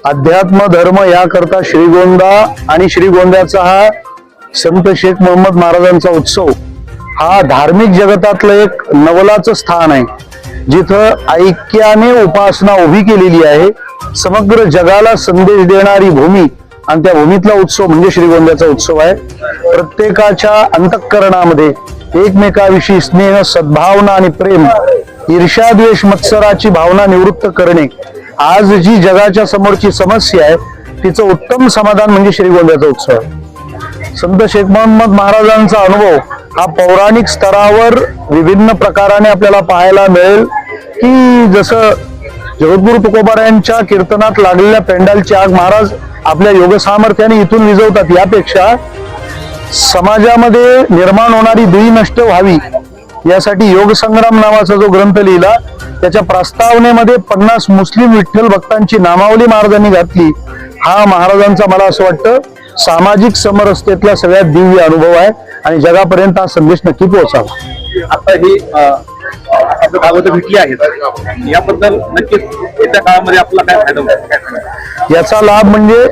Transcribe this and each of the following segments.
अध्यात्म धर्म याकरता श्रीगोंदा आणि श्रीगोंद्याचा हा संत शेख मोहम्मद महाराजांचा उत्सव हा धार्मिक जगतातलं एक नवलाचं स्थान आहे, जिथं ऐक्याने उपासना उभी केलेली आहे। समग्र जगाला संदेश देणारी भूमी आणि त्या भूमीतला उत्सव म्हणजे श्रीगोंद्याचा उत्सव आहे। प्रत्येकाच्या अंतःकरणामध्ये एकमेकाविषयी स्नेह, सद्भावना आणि प्रेम, ईर्ष्या, द्वेष, मत्सराची भावना निवृत्त करणे, आज जी जगाच्या समोरची समस्या आहे तिचं उत्तम समाधान म्हणजे श्रीगोंद्याचा उत्सव आहे। संत शेख मोहम्मद महाराजांचा अनुभव हा पौराणिक स्तरावर विभिन्न प्रकाराने आपल्याला पाहायला मिळेल की जसं जगद्गुरु तुकोबारायांच्या कीर्तनात लागलेल्या पेंडालची आग महाराज आपल्या योग सामर्थ्याने इथून विझवतात। यापेक्षा समाजामध्ये निर्माण होणारी दुई नष्ट व्हावी यासाठी योग संग्राम नावाचा जो ग्रंथ लिहिला त्याच्या प्रस्तावनेमध्ये 50 मुस्लिम विठ्ठल भक्तांची नामावली महाराजांनी घातली। हा महाराजांचा मला असं वाटतं सामाजिक समरसतेतला सगळ्यात दिव्य अनुभव आहे आणि जगापर्यंत हा संदेश नक्की पोहोचावा। आता ही भागवत भेटली आहेत, याबद्दल नक्कीच येत्या काळामध्ये आपला काय फायदा होईल? याचा लाभ म्हणजे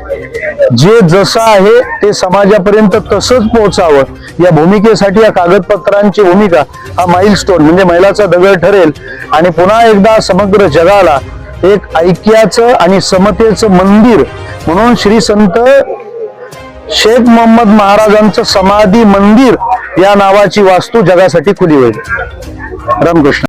जे जसं आहे ते समाजापर्यंत तसंच पोहोचावं या भूमिकेसाठी या कागदपत्रांची भूमिका हा माइलस्टोन म्हणजे मैलाचा दगड ठरेल आणि पुन्हा एकदा समग्र जगाला एक ऐक्याचं आणि समतेचं मंदिर म्हणून श्री संत शेख मोहम्मद महाराजांचं समाधी मंदिर या नावाची वास्तू जगासाठी खुली होईल। रामकृष्ण।